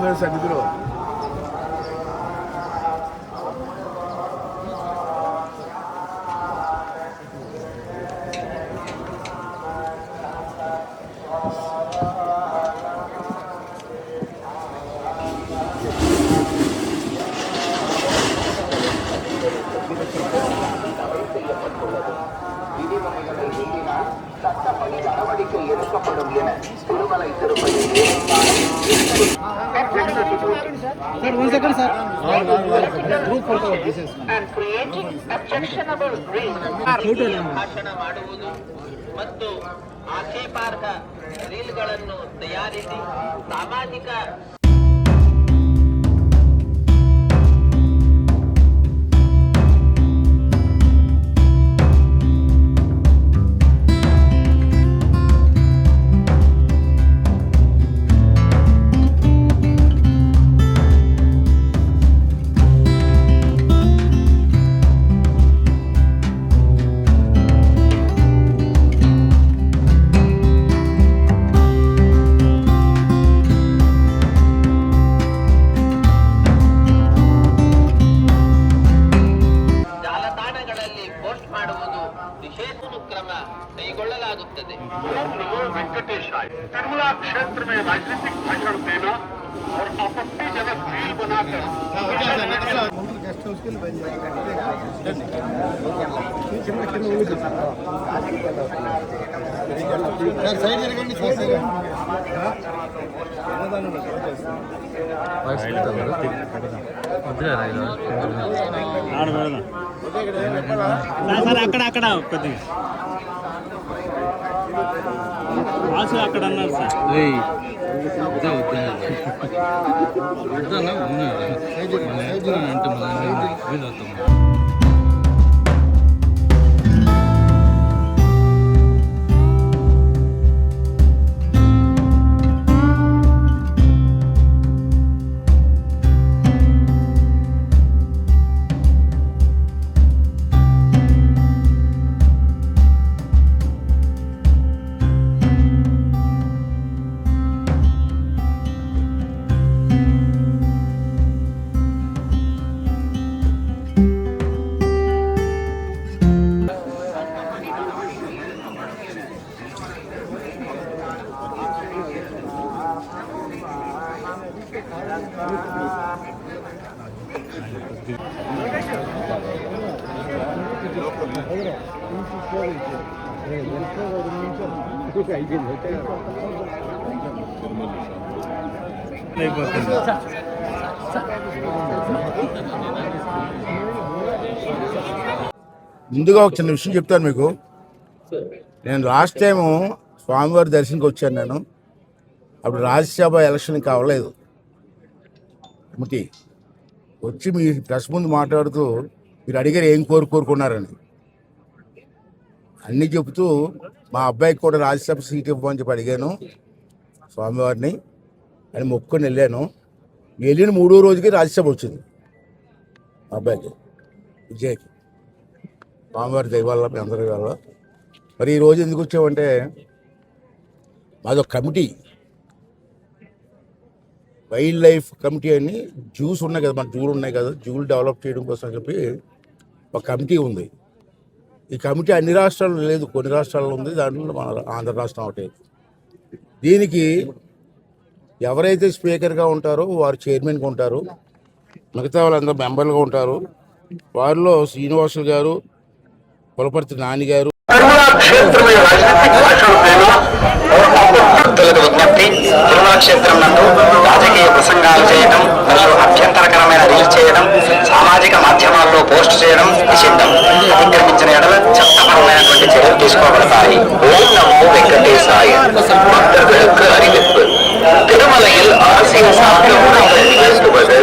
స్వామివారి సన్నిధిలో ಮತ್ತು ಆಕ್ಷೇಪಾರ್ಹ ರೀಲ್ಗಳನ್ನು ತಯಾರಿಸಿ ಸಾಮಾಜಿಕ तिरुमला क्षेत्र में राजनीतिक भाषण देना और आपत्तिजनक रील बनाकर అక్కడ కొద్దిగా వాసు అక్కడ అన్నారు సార్ అంటే ముందుగా ఒక చిన్న విషయం చెప్తాను మీకు. నేను లాస్ట్ టైము స్వామివారి దర్శనంకి వచ్చాను. నేను అప్పుడు రాజ్యసభ ఎలక్షన్కి అవ్వలేదు. కమిటీ వచ్చి మీ ప్రెస్ ముందు మాట్లాడుతూ మీరు అడిగారు ఏం కోరుకున్నారని అన్నీ చెబుతూ మా అబ్బాయికి కూడా రాజ్యసభ సీట్ ఇవ్వమని చెప్పి అడిగాను స్వామివారిని అని మొక్కుని వెళ్ళాను. వెళ్ళిన 3వ రోజుకి రాజ్యసభ వచ్చింది మా అబ్బాయికి, విజయ్కి. స్వామివారి దైవాల మీ అందరి వల్ల. మరి ఈరోజు ఎందుకు వచ్చామంటే మాదొక కమిటీ, వైల్డ్ లైఫ్ కమిటీ అని జూస్ ఉన్నాయి కదా, మన జూలు ఉన్నాయి కదా, జూలు డెవలప్ చేయడం కోసం అని చెప్పి ఒక కమిటీ ఉంది. ఈ కమిటీ అన్ని రాష్ట్రాల్లో లేదు, కొన్ని రాష్ట్రాల్లో ఉంది. దాంట్లో మన ఆంధ్ర రాష్ట్రం ఒకటి. దీనికి ఎవరైతే స్పీకర్గా ఉంటారో వారు చైర్మన్గా ఉంటారు, మిగతా వాళ్ళందరూ మెంబర్లుగా ఉంటారు. వారిలో శ్రీనివాసులు గారు, పులపర్తి నాని గారు. తిరుమల క్షేత్రం నందు రాజకీయ ప్రసంగాలు చేయడం మరియు అభ్యంతరకరమైన రీల్స్ చేయడం, సామాజిక మాధ్యమాల్లో పోస్ట్ చేయడం నిషిద్ధం. అతిక్రమించిన ఎడల చట్టపరమైనటువంటి చర్యలు తీసుకోబడతాయి. ఓం నమో వెంకటేశాయ. భక్తர்களுக்கு அறிவிப்பு. திருமலையில் அரசியல் சார்ந்த ஊடகங்கள் பேசுவது,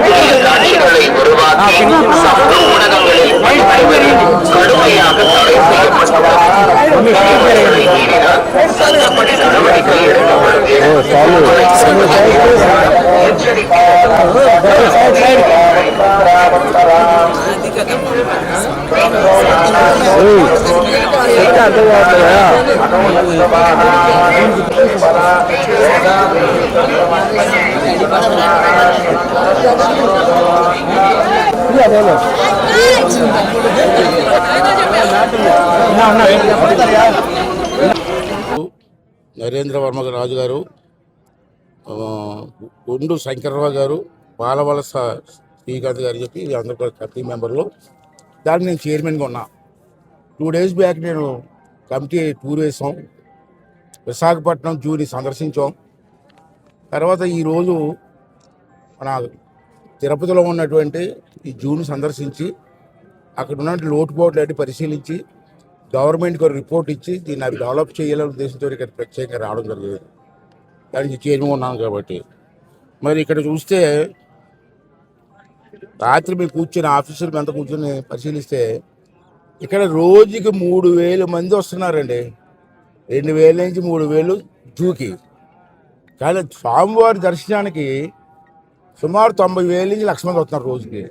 புதிய காட்சிகளை உருவாக்கி சமூக ஊடகங்களில் பணிபுரிவது கடுமையாக தடை செய்யப்படும். సన్నపడి నడవడికలు నరేంద్ర వర్మ రాజు గారు, గుండు శంకర్రావు గారు, పాలవలస శ్రీకాంత్ గారు చెప్పి అందరూ కూడా కమిటీ మెంబర్లు. దానికి నేను చైర్మన్గా ఉన్నా. 2 days బ్యాక్ నేను కమిటీ టూర్ వేసాం, విశాఖపట్నం జూని సందర్శించాం. తర్వాత ఈరోజు మన తిరుపతిలో ఉన్నటువంటి ఈ జూని సందర్శించి అక్కడ ఉన్నటువంటి లోటుపోట్లు అన్ని పరిశీలించి గవర్నమెంట్కి ఒక రిపోర్ట్ ఇచ్చి దీన్ని అవి డెవలప్ చేయాలనే ఉద్దేశంతో ఇక్కడ ప్రత్యేకంగా రావడం జరిగేది. దానికి చైర్మన్ ఉన్నాను కాబట్టి. మరి ఇక్కడ చూస్తే రాత్రి మేము కూర్చొని ఆఫీసులు ఎంత కూర్చొని పరిశీలిస్తే ఇక్కడ రోజుకి 3,000 మంది వస్తున్నారండి. 2,000 నుంచి 3,000 జూకి. కానీ స్వామివారి దర్శనానికి సుమారు 90,000 నుంచి 1,00,000 మంది వస్తున్నారు రోజుకి.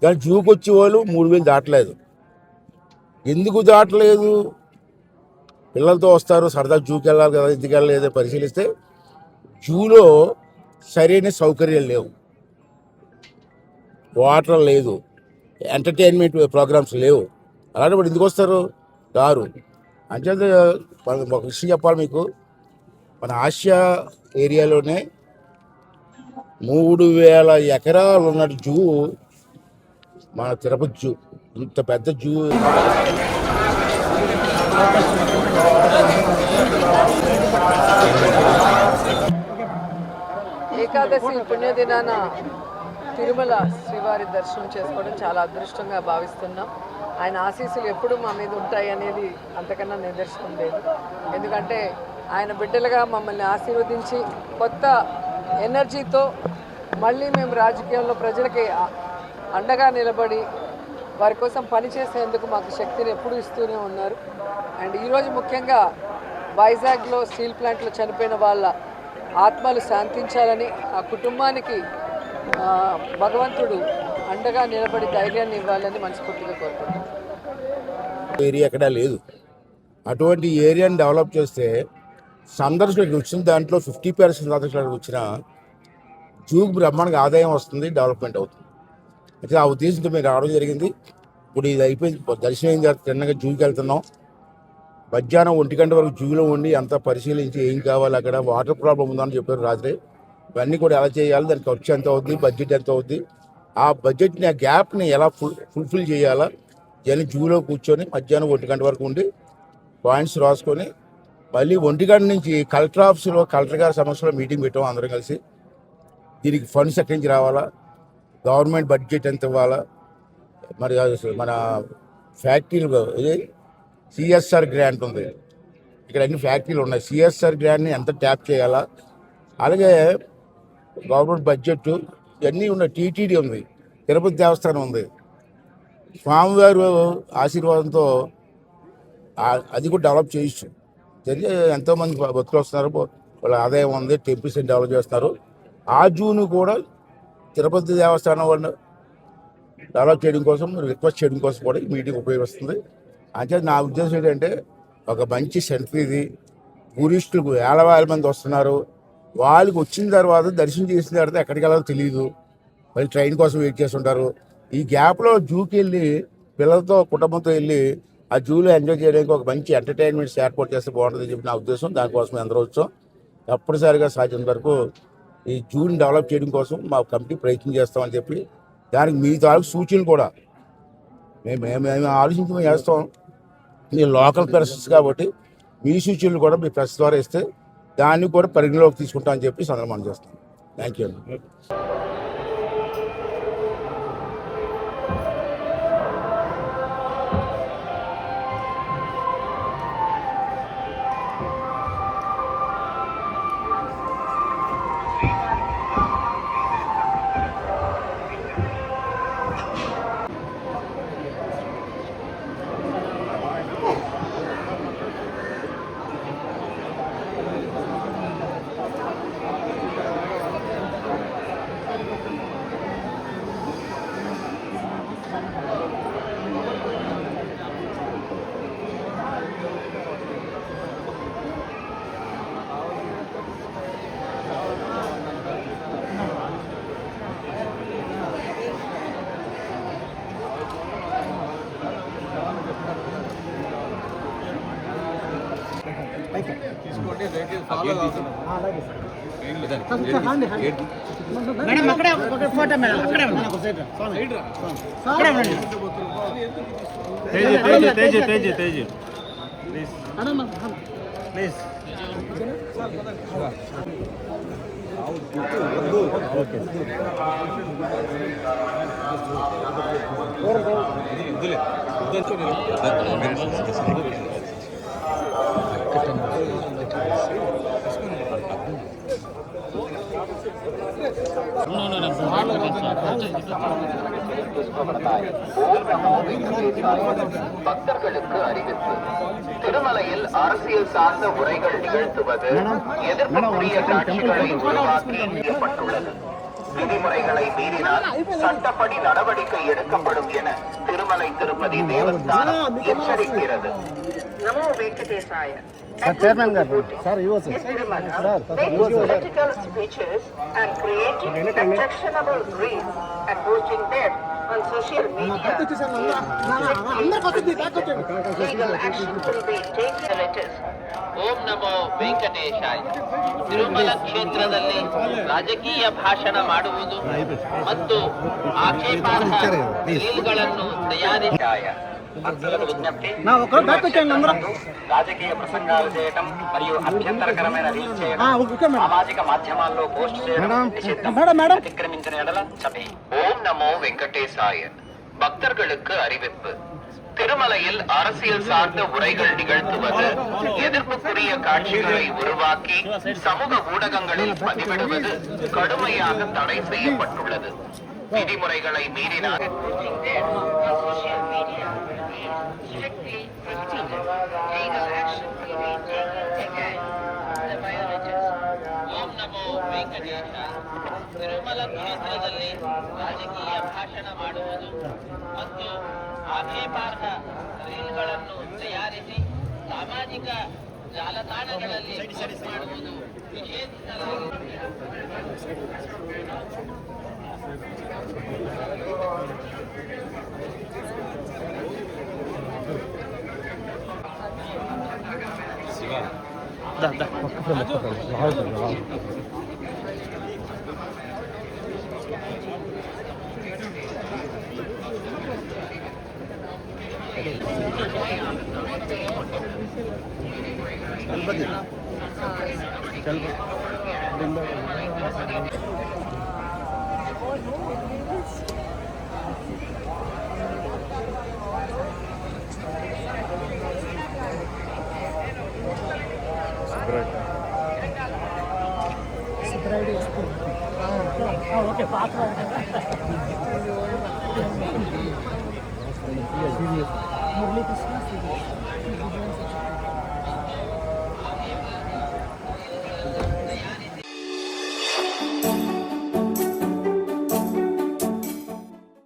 కానీ జూకి వచ్చే వాళ్ళు 3,000 దాటలేదు. ఎందుకు దాటలేదు? పిల్లలతో వస్తారు, సరదా జూకి వెళ్ళాలి కదా, ఎందుకు వెళ్ళలేదో పరిశీలిస్తే జూలో సరైన సౌకర్యాలు లేవు, వాటర్ లేదు, ఎంటర్టైన్మెంట్ ప్రోగ్రామ్స్ లేవు. అలాంటి ఎందుకు వస్తారు? రారు. అంటే ఒక విషయం చెప్పాలి మీకు, మన ఆసియా ఏరియాలోనే 3,000 ఎకరాలు ఉన్న జూ మన తిరుపతి జూ. ఇంత పెద్ద జూ ఏకాదశి పుణ్యదినాన తిరుమల శ్రీవారి దర్శనం చేసుకోవడం చాలా అదృష్టంగా భావిస్తున్నాం. ఆయన ఆశీస్సులు ఎప్పుడు మా మీద ఉంటాయి అనేది అంతకన్నా నిదర్శనం లేదు. ఎందుకంటే ఆయన బిడ్డలుగా మమ్మల్ని ఆశీర్వదించి కొత్త ఎనర్జీతో మళ్ళీ మేము రాజకీయంలో ప్రజలకి అండగా నిలబడి వారి కోసం పనిచేసేందుకు మాకు శక్తిని ఎప్పుడూ ఇస్తూనే ఉన్నారు. అండ్ ఈరోజు ముఖ్యంగా వైజాగ్లో స్టీల్ ప్లాంట్లో చనిపోయిన వాళ్ళ ఆత్మలు శాంతించాలని, ఆ కుటుంబానికి భగవంతుడు అండగా నిలబడి ధైర్యాన్ని ఇవ్వాలని మనస్ఫూర్తిగా కోరుకుంటున్నాను. ఏరియా ఎక్కడా లేదు. అటువంటి ఏరియాని డెవలప్ చేస్తే సందర్శకులకు వచ్చిన దాంట్లో 50% సందర్శకులకు వచ్చిన జూకు బ్రహ్మాండంగా ఆదాయం వస్తుంది, డెవలప్మెంట్ అవుతుంది. అయితే ఆ ఉద్దేశంతో మేము రావడం జరిగింది. ఇప్పుడు ఇది అయిపోయింది, దర్శనం అయిన తర్వాత తిన్నగా జూకి వెళ్తున్నాం. మధ్యాహ్నం 1 గంట వరకు జూలో ఉండి అంతా పరిశీలించి ఏం కావాలి, అక్కడ వాటర్ ప్రాబ్లం ఉందని చెప్పారు రాత్రి. ఇవన్నీ కూడా ఎలా చేయాలి, దానికి ఖర్చు ఎంత అవుద్ది, బడ్జెట్ ఎంత అవుద్ది, ఆ బడ్జెట్ని, ఆ గ్యాప్ని ఎలా ఫుల్ఫిల్ చేయాలా, ఇవన్నీ జూలో కూర్చొని మధ్యాహ్నం 1 గంట వరకు ఉండి పాయింట్స్ రాసుకొని మళ్ళీ 1 గంట నుంచి కలెక్టర్ ఆఫీసులో కలెక్టర్ గారి సమస్యలో మీటింగ్ పెట్టాం అందరం కలిసి. దీనికి ఫండ్స్ ఎక్కడి నుంచి రావాలా, గవర్నమెంట్ బడ్జెట్ ఎంత ఇవ్వాలా, మరి మన ఫ్యాక్టరీలు ఇది సిఎస్ఆర్ గ్రాంట్ ఉంది, ఇక్కడ అన్ని ఫ్యాక్టరీలు ఉన్నాయి, సిఎస్ఆర్ గ్రాంట్ని ఎంత ట్యాప్ చేయాలా, అలాగే గవర్నమెంట్ బడ్జెట్ ఇవన్నీ ఉన్నాయి. టీటీడీ ఉంది, తిరుపతి దేవస్థానం ఉంది. స్వామివారు ఆశీర్వాదంతో అది కూడా డెవలప్ చేయొచ్చు. తెలియ ఎంతోమంది భక్తులు వస్తున్నారు, వాళ్ళ ఆదాయం ఉంది, 10% డెవలప్ చేస్తారు. ఆ జూను కూడా తిరుపతి దేవస్థానం వాళ్ళు డెవలప్ చేయడం కోసం, రిక్వెస్ట్ చేయడం కోసం కూడా ఈ మీటింగ్ ఉపయోగిస్తుంది. అంటే నా ఉద్దేశం ఏంటంటే ఒక మంచి సెంటర్ ఇది. టూరిస్టులు 1,000 మంది వస్తున్నారు. వాళ్ళకి వచ్చిన తర్వాత దర్శనం చేసిన తర్వాత ఎక్కడికి వెళ్ళాలో తెలియదు, మళ్ళీ ట్రైన్ కోసం వెయిట్ చేస్తుంటారు. ఈ గ్యాప్లో జూకి వెళ్ళి పిల్లలతో కుటుంబంతో వెళ్ళి ఆ జూలో ఎంజాయ్ చేయడానికి ఒక మంచి ఎంటర్టైన్మెంట్స్ ఏర్పాటు చేస్తే బాగుంటుందని చెప్పి నా ఉద్దేశం. దానికోసం అందరూ వచ్చాం. తప్పనిసరిగా సాధ్యం వరకు ఈ జూని డెవలప్ చేయడం కోసం మా కమిటీ ప్రయత్నం చేస్తామని చెప్పి, దానికి మీ తాలూకు సూచనలు కూడా మేము ఆలోచించి మేము చేస్తాం. మీరు లోకల్ పర్సన్స్ కాబట్టి మీ సూచనలు కూడా మీ ప్రెస్ ద్వారా ఇస్తే దాన్ని కూడా పరిగణలోకి తీసుకుంటామని చెప్పి సందర్భం చేస్తాం. థ్యాంక్ యూ అండి. మేడం అక్కడే ఒక ఫోటో మేడం అక్కడే ఒక సైడ్ అక్కడే ఉండండి తేజీ ప్లీజ్ பக்தர்களுக்கு அறிவிப்பு. திருமலையில் அரசியல் சார்ந்த உரைகள் நிகழ்த்துவது எதிர்ப்புக்குரிய காட்சிகளை உருவாக்கி செய்யப்பட்டுள்ளது. விதிமுறைகளை மீறினால் சட்டப்படி நடவடிக்கை எடுக்கப்படும் என திருமலை திருப்பதி தேவஸ்தானம் எச்சரிக்கிறது. நமோ வெங்கடேசாய. Political speeches and creating objectionable reels and posting them on social media. Legal action will be taken. ಓಂ ನಮೋ ವೆಂಕಟೇಶಾಯ. ತಿರುಮಲ ಕ್ಷೇತ್ರದಲ್ಲಿ ರಾಜಕೀಯ ಭಾಷಣ ಮಾಡುವುದು ಮತ್ತು ಆಕ್ಷೇಪಾರ್ಹ ರೀಲ್ಗಳನ್ನು ತಯಾರಿಸಾಯ భక్తులకు విజ్ఞప్తి. రాజకీయ ప్రసంగాలు చేయటం మరియు అభ్యంతరకరమైన రీల్స్ చేయడం సామాజిక మాధ్యమాల్లో పోస్ట్ చేయడం నిషిద్ధం. అతిక్రమించిన ఎడల చపే. ఓం నమో వెంకటేశాయ. பக்தர்களுக்கு அறிவிப்பு. திருமலையில் அரசியல் சார்ந்த உரைகள் நிகழ்த்துவது, எதிர்ப்புக்குரிய காட்சிகளை உருவாக்கி சமூக ஊடகங்களில் பதிவிடுவது கடுமையாக தடை செய்யப்பட்டுள்ளது. விதிமுறைகளை மீறினால் ಓಂ ನಮೋ ವೆಂಕಟೇಶ. ತಿರುಮಲ ಕ್ಷೇತ್ರದಲ್ಲಿ ರಾಜಕೀಯ ಭಾಷಣ ಮಾಡುವುದು ಮತ್ತು ಆಕ್ಷೇಪಾರ್ಹ ರೀಲ್ಗಳನ್ನು ತಯಾರಿಸಿ ಸಾಮಾಜಿಕ ಜಾಲತಾಣಗಳಲ್ಲಿ ಪೋಸ್ಟ್ ಮಾಡುವುದು ನಿಷೇಧಿಸಲಾಗಿದೆ. ఓకే పాత్ర మురళీ కృష్ణ